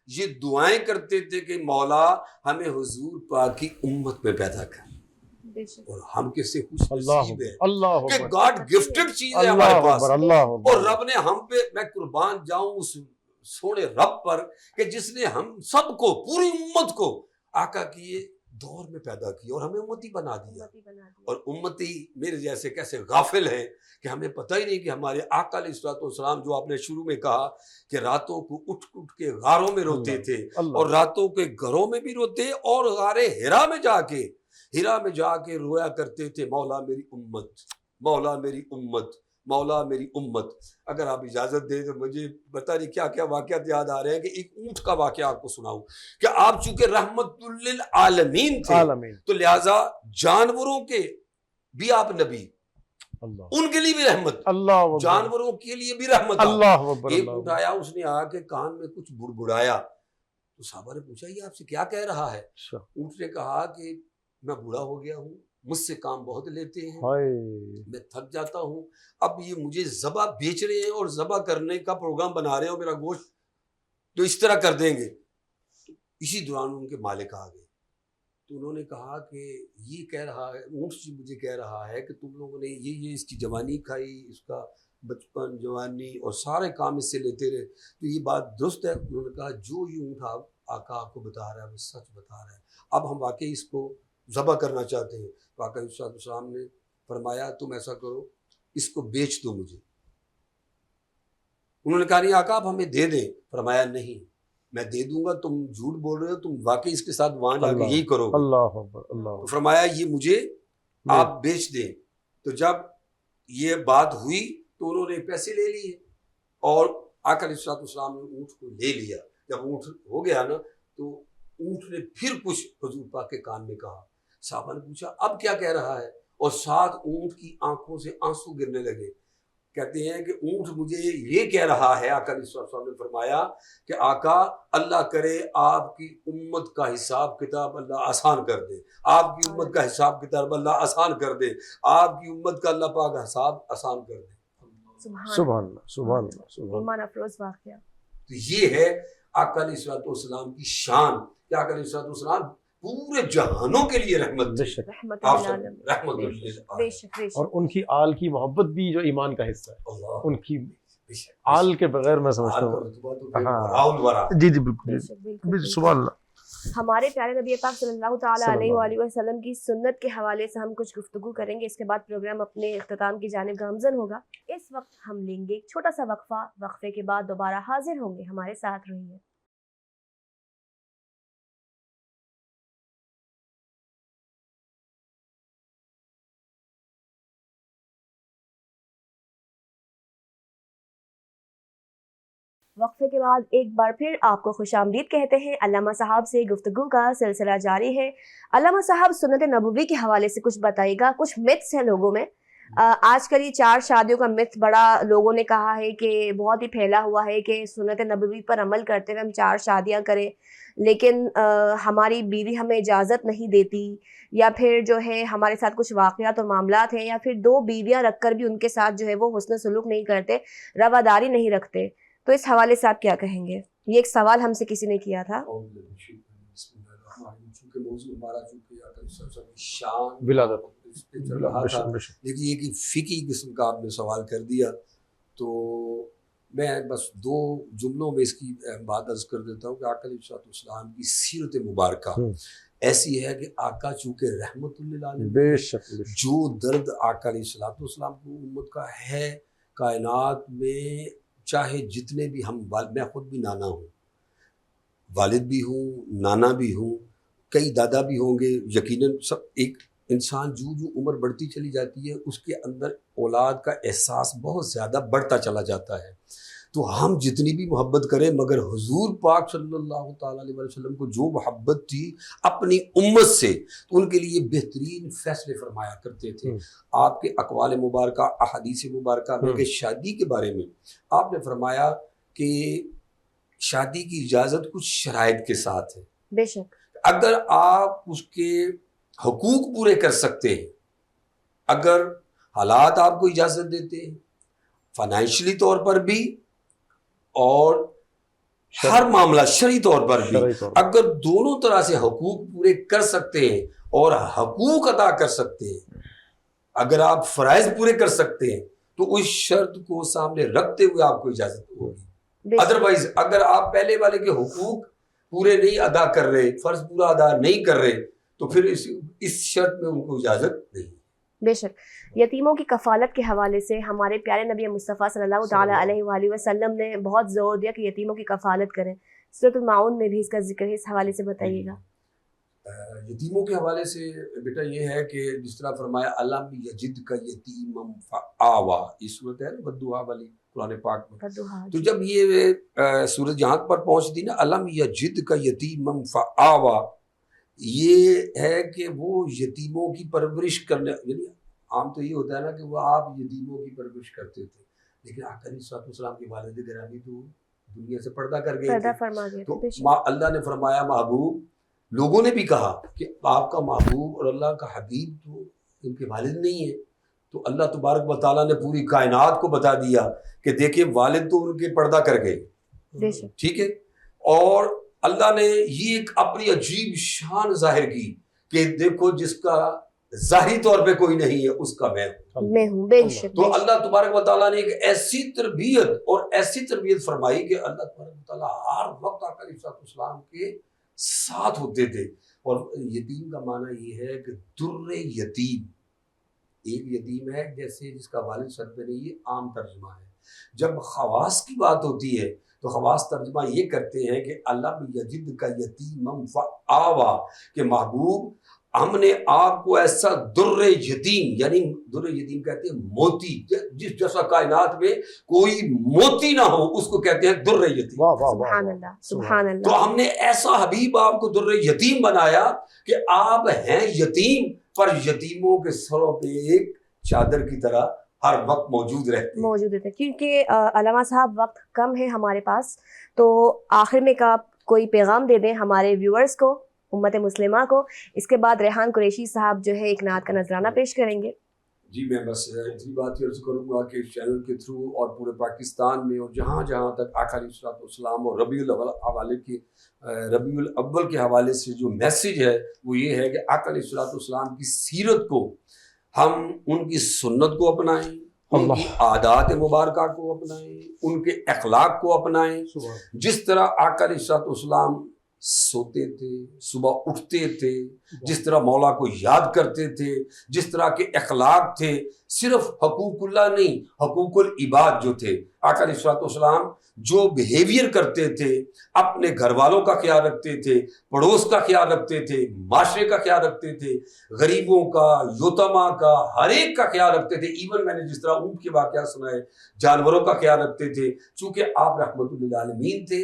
یہ دعائیں کرتے تھے کہ مولا ہمیں حضور پاک کی امت میں پیدا کر, اور ہم کس سے خوش نصیب ہیں کہ گاڈ گفٹڈ چیز ہے ہمارے پاس. اور رب نے ہم پہ, میں قربان جاؤں اس سونے رب پر کہ جس نے ہم سب کو, پوری امت کو آقا کی دور میں پیدا کیا اور ہمیں امتی بنا دیا. امتی بنا دیا. اور امتی میرے جیسے کیسے غافل ہیں کہ ہمیں پتہ ہی نہیں کہ ہمارے آقا علیہ الصلوۃ والسلام جو آپ نے شروع میں کہا کہ راتوں کو اٹھ اٹھ کے غاروں میں روتے تھے اور راتوں کے گھروں میں بھی روتے اور غار ہرا میں جا کے رویا کرتے تھے مولا میری امت، مولا میری امت، مولا میری امت. اگر آپ اجازت دیں تو مجھے پتہ نہیں کیا کیا واقعات یاد آ رہے ہیں کہ ایک اونٹ کا واقعہ آپ کو سناؤں کہ آپ چونکہ رحمت للعالمین تھے تو لہٰذا جانوروں کے بھی آپ نبی، ان کے لیے بھی رحمت، جانوروں کے لیے بھی رحمت. ایک اونٹ آیا، اس نے آ کے کان میں کچھ بڑبڑایا تو صحابہ نے پوچھا یہ آپ سے کیا کہہ رہا ہے؟ اونٹ نے کہا کہ میں بوڑھا ہو گیا ہوں، مجھ سے کام بہت لیتے ہیں، میں تھک جاتا ہوں، اب یہ مجھے ذبح بیچ رہے ہیں اور ذبح کرنے کا پروگرام بنا رہے ہیں اور میرا گوشت تو اس طرح کر دیں گے. اسی دوران ان کے مالک آ گئے تو انہوں نے کہا کہ یہ کہہ رہا ہے اونٹ سے مجھے کہہ رہا ہے کہ تم لوگوں نے یہ اس کی جوانی کھائی، اس کا بچپن جوانی اور سارے کام اس سے لیتے رہے، تو یہ بات درست ہے؟ انہوں نے کہا جو یہ اونٹ آقا آپ کو بتا رہا ہے وہ سچ بتا رہا ہے، اب ہم واقعی اس کو ذبح کرنا چاہتے ہیں. تو آقا علیہ السلام نے فرمایا تم ایسا کرو اس کو بیچ دو مجھے. انہوں نے کہا نہیں آقا آپ ہمیں دے دیں. فرمایا نہیں میں دے دوں گا، تم جھوٹ بول رہے ہو، تم واقعی اس کے ساتھ وہاں جا کے یہی کرو گے. تو فرمایا یہ مجھے آپ بیچ دیں. تو جب یہ بات ہوئی تو انہوں نے پیسے لے لیے اور آقا علیہ السلام نے اونٹ کو لے لیا. جب اونٹ ہو گیا نا تو اونٹ نے پھر کچھ حضور پاک کے کان میں کہا. صحابہ نے پوچھا اب کیا کہہ رہا ہے؟ اور ساتھ اونٹ کی آنکھوں سے آنسو گرنے لگے. کہتے ہیں کہ اونٹ مجھے یہ کہہ رہا ہے، آقا علیہ السلام نے فرمایا کہ آقا اللہ کرے آپ کی امت کا حساب کتاب اللہ آسان کر دے، آپ کی امت کا حساب کتاب اللہ آسان کر دے، آپ کی امت کا اللہ پاک حساب آسان کر دے. سبحان اللہ سبحان اللہ، ایمان افروز واقعہ. تو یہ ہے آقا علیہ السلام کی شان کہ آقا علیہ السلام پورے جہانوں کے لیے رحمت اور ان کی آل کی محبت بھی جو ایمان کا حصہ ہے، ان کی آل کے بغیر میں سمجھتا ہوں. جی جی بالکل سبحان اللہ. ہمارے پیارے نبی پاک صلی اللہ تعالیٰ علیہ وآلہ وسلم کی سنت کے حوالے سے ہم کچھ گفتگو کریں گے. اس کے بعد پروگرام اپنے اختتام کی جانب گامزن ہوگا. اس وقت ہم لیں گے ایک چھوٹا سا وقفہ، وقفے کے بعد دوبارہ حاضر ہوں گے. ہمارے ساتھ رہیے. وقفے کے بعد ایک بار پھر آپ کو خوش آمدید کہتے ہیں. علامہ صاحب سے گفتگو کا سلسلہ جاری ہے. علامہ صاحب سنت نبوی کے حوالے سے کچھ بتائیے گا. کچھ متس ہیں لوگوں میں، آج کل یہ 4 شادیوں کا مت بڑا لوگوں نے کہا ہے کہ بہت ہی پھیلا ہوا ہے کہ سنت نبوی پر عمل کرتے ہوئے ہم 4 شادیاں کریں، لیکن ہماری بیوی ہمیں اجازت نہیں دیتی، یا پھر جو ہے ہمارے ساتھ کچھ واقعات اور معاملات ہیں، یا پھر 2 بیویاں رکھ کر بھی ان کے ساتھ جو ہے وہ حسن سلوک نہیں کرتے، رواداری نہیں رکھتے. تو اس حوالے سے آپ کیا کہیں گے؟ یہ ایک سوال ہم سے کسی نے کیا تھا. لیکن یہ کہ فقہی قسم کا آپ نے سوال کر دیا تو میں بس 2 جملوں میں اس کی بات عرض کر دیتا ہوں کہ آقا علیہ السلام کی سیرت مبارکہ ایسی ہے کہ آقا چونکہ رحمت للعالمین، جو درد آقا علیہ السلام کو امت کا ہے کائنات میں، چاہے جتنے بھی ہم، میں خود بھی نانا ہوں، والد بھی ہوں، نانا بھی ہوں، کئی دادا بھی ہوں گے یقیناً. سب ایک انسان جو عمر بڑھتی چلی جاتی ہے اس کے اندر اولاد کا احساس بہت زیادہ بڑھتا چلا جاتا ہے. تو ہم جتنی بھی محبت کریں مگر حضور پاک صلی اللہ تعالیٰ علیہ وسلم کو جو محبت تھی اپنی امت سے، تو ان کے لیے بہترین فیصلے فرمایا کرتے تھے. آپ کے اقوال مبارکہ، احادیث مبارکہ میں کہ شادی کے بارے میں آپ نے فرمایا کہ شادی کی اجازت کچھ شرائط کے ساتھ ہے. بے شک اگر آپ اس کے حقوق پورے کر سکتے ہیں، اگر حالات آپ کو اجازت دیتے ہیں فائنینشلی طور پر بھی اور ہر معاملہ شرعی طور پر بھی، اگر دونوں طرح سے حقوق پورے کر سکتے ہیں اور حقوق ادا کر سکتے ہیں، اگر آپ فرائض پورے کر سکتے ہیں تو اس شرط کو سامنے رکھتے ہوئے آپ کو اجازت ہوگی. ادروائز اگر آپ پہلے والے کے حقوق پورے نہیں ادا کر رہے، فرض پورا ادا نہیں کر رہے، تو پھر اس شرط میں ان کو اجازت نہیں. بے شک. یتیموں کی کفالت کے حوالے سے ہمارے پیارے نبی مصطفیٰ صلی اللہ تعالیٰ علیہ وآلہ وسلم نے بہت زور دیا کہ یتیموں کی کفالت کریں. سورۃ المعون میں بھی اس کا ذکر ہے، اس حوالے سے بتائیے گا. یتیموں کے حوالے سے بیٹا یہ ہے کہ جس طرح فرمایا علم یجد کا یتیما فآوا، یہ صورت ہے بدعا والی قرآن پاک میں. تو جب یہ سورت یہاں پر پہنچتی نا علم یجد کا یتیما فآوا، یہ ہے کہ وہ یتیموں کی پرورش کرنے، یعنی عام تو یہ ہوتا ہے نا کہ وہ آپ یتیموں کی پرورش کرتے تھے، لیکن آقا علیہ الصلوۃ والسلام کے والد گرامی تو دنیا سے پردہ کر گئے تھے. تو اللہ نے فرمایا محبوب، لوگوں نے بھی کہا کہ آپ کا محبوب اور اللہ کا حبیب تو ان کے والد نہیں ہیں. تو اللہ تبارک و تعالیٰ نے پوری کائنات کو بتا دیا کہ دیکھیں والد تو ان کے پردہ کر گئے. ٹھیک ہے. اور اللہ نے یہ ایک اپنی عجیب شان ظاہر کی کہ دیکھو جس کا ظاہری طور پہ کوئی نہیں ہے اس کا میں ہوں. تو اللہ تبارک و تعالیٰ نے ایک ایسی تربیت اور ایسی تربیت فرمائی کہ اللہ تبارک و تعالیٰ ہر وقت آقا علیہ الصلوۃ والسلام کے ساتھ ہوتے تھے. اور یتیم کا معنی یہ ہے کہ در یتیم، ایک یتیم ہے جیسے جس کا والد سر پہ نہیں، یہ عام ترجمہ ہے. جب خواص کی بات ہوتی ہے تو خواص ترجمہ یہ کرتے ہیں کہ اللہ یجد کا یتیما فآوا، کہ محبوب ہم نے آپ کو ایسا در یتیم، یعنی در یتیم کہتے ہیں موتی، جس جیسا کائنات میں کوئی موتی نہ ہو اس کو کہتے ہیں در یتیم. سبحان اللہ سبحان اللہ. تو ہم نے ایسا حبیب آپ کو در یتیم بنایا کہ آپ ہیں یتیم پر یتیموں کے سروں پہ ایک چادر کی طرح ہر وقت موجود رہتے. کیونکہ علامہ صاحب وقت کم ہے ہمارے پاس، تو آخر میں کا کوئی پیغام دے دیں ہمارے ویورز کو، امت مسلمہ کو. اس کے بعد ریحان قریشی صاحب جو ہے ایک نعت کا نذرانہ پیش کریں گے. جی میں بس اتنی بات عرض کروں گا کہ چینل کے تھرو اور پورے پاکستان میں اور جہاں جہاں تک آقا علیہ الصلوۃ والسلام اور ربیع الاول کے حوالے سے جو میسج ہے وہ یہ ہے کہ آقا علیہ الصلوۃ والسلام کی سیرت کو ہم، ان کی سنت کو اپنائیں، ان کی عادات مبارکہ کو اپنائیں، ان کے اخلاق کو اپنائیں. جس طرح آقا علیہ الصلوۃ والسلام سوتے تھے، صبح اٹھتے تھے، جس طرح مولا کو یاد کرتے تھے، جس طرح کے اخلاق تھے، صرف حقوق اللہ نہیں، حقوق العباد جو تھے. آقا علیہ الصلوۃ والسلام جو بیہیویئر کرتے تھے، اپنے گھر والوں کا خیال رکھتے تھے، پڑوس کا خیال رکھتے تھے، معاشرے کا خیال رکھتے تھے، غریبوں کا، یتیماں کا، ہر ایک کا خیال رکھتے تھے. ایون میں نے جس طرح اونٹ کے واقعہ سنائے، جانوروں کا خیال رکھتے تھے. چونکہ آپ رحمت للعالمین تھے،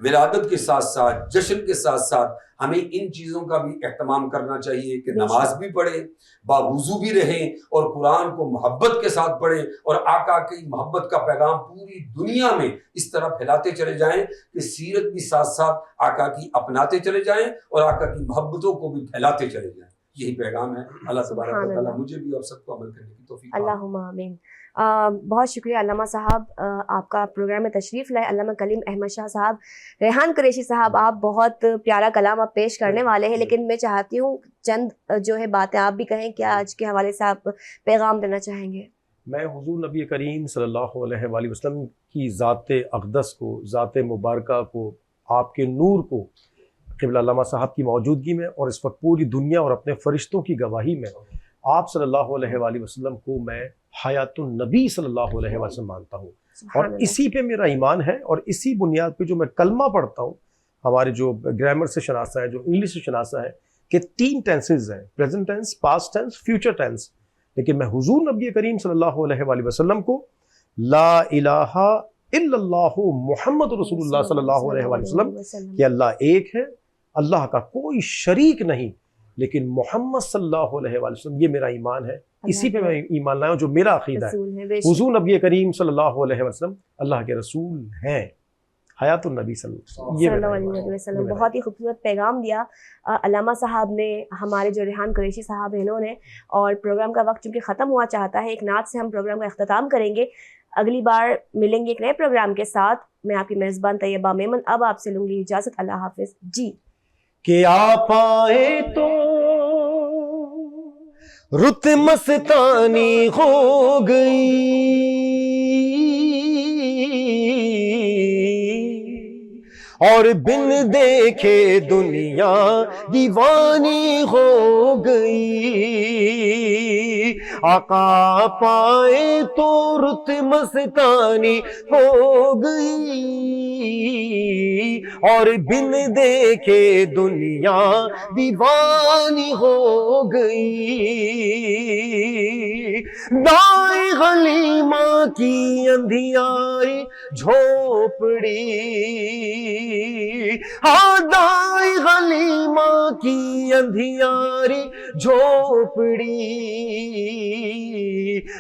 ولادت کے ساتھ ساتھ، جشن کے ساتھ ساتھ ہمیں ان چیزوں کا بھی اہتمام کرنا چاہیے کہ نماز بھی پڑھیں، باوضو بھی رہیں، اور قرآن کو محبت کے ساتھ پڑھیں، اور آقا کی محبت کا پیغام پوری دنیا میں اس طرح پھیلاتے چلے جائیں کہ سیرت بھی ساتھ ساتھ آقا کی اپناتے چلے جائیں اور آقا کی محبتوں کو بھی پھیلاتے چلے جائیں. یہی پیغام ہے. اللہ تبارک و تعالیٰ مجھے بھی اور سب کو عمل کرنے کی توفیق. اللہم آمین. بہت شکریہ علامہ صاحب، آپ کا پروگرام میں تشریف لائے. علامہ کلیم احمد شاہ صاحب، ریحان قریشی صاحب، آپ بہت پیارا کلام آپ پیش کرنے والے ہیں، لیکن میں چاہتی ہوں چند جو ہے باتیں آپ بھی کہیں. کیا آج کے حوالے سے آپ پیغام دینا چاہیں گے؟ میں حضور نبی کریم صلی اللہ علیہ وآلہ وسلم کی ذات اقدس کو، ذات مبارکہ کو، آپ کے نور کو قبلہ علامہ صاحب کی موجودگی میں اور اس وقت پوری دنیا اور اپنے فرشتوں کی گواہی میں آپ صلی اللہ علیہ وآلہ وسلم کو میں حیات النبی صلی اللہ علیہ وسلم مانتا ہوں، اور اسی پہ میرا ایمان ہے. اور اسی بنیاد پہ جو میں کلمہ پڑھتا ہوں، ہمارے جو گرامر سے شناسہ ہے، جو انگلش سے شناسہ ہے، کہ 3 ٹینسز ہیں، present tense, past tense, future tennis. لیکن میں حضور نبی کریم صلی اللہ علیہ وآلہ وسلم کو لا الہ الا اللہ محمد رسول اللہ صلی اللہ علیہ وآلہ وسلم، کہ اللہ ایک ہے، اللہ کا کوئی شریک نہیں، لیکن محمد صلی اللہ علیہ وآلہ وسلم، یہ میرا ایمان ہے. اسی پہ میں ایمان لایا ہوں، جو میرا عقیدہ ہے. حضور نبی کریم صلی اللہ علیہ وسلم اللہ کے رسول ہیں، حیات النبی صلی اللہ علیہ وسلم. بہت ہی خوبصورت پیغام دیا علامہ صاحب نے. ہمارے جو ریحان قریشی صاحب ہیں انہوں نے، اور پروگرام کا وقت چونکہ ختم ہوا چاہتا ہے، ایک نعت سے ہم پروگرام کا اختتام کریں گے. اگلی بار ملیں گے ایک نئے پروگرام کے ساتھ. میں آپ کی میزبان طیبہ میمن اب آپ سے لوں گی اجازت. اللہ حافظ. جی کہ آپ آئے تو رت مستانی ہو گئی، اور بن دیکھے دنیا دیوانی ہو گئی، آقا پائے تو رت مستانی ہو گئی، اور بن دیکھے دنیا دیوانی ہو گئی، دائیں حلیمہ کی اندھیاری جھوپڑی، ہاں دائیں حلیمہ کی اندھیاری جھوپڑی،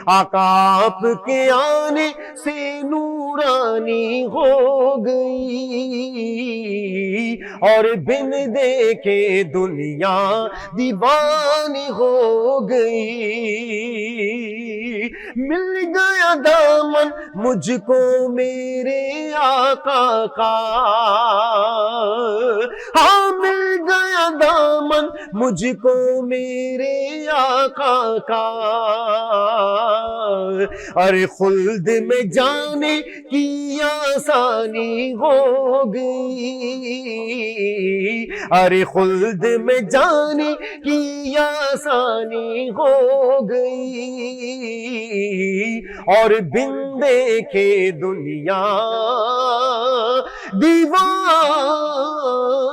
آقا آپ کے آنے سے نورانی ہو گئی، اور بن دیکھے دنیا دیوانی ہو گئی، مل گیا دامن مجھ کو میرے آقا کا، ہاں مل گیا دامن مجھ کو میرے آقا کا، ارے خلد میں جانے کی آسانی ہو گئی، ارے خلد میں جانے کی آسانی ہو گئی، اور بن دیکھے دنیا دیوانی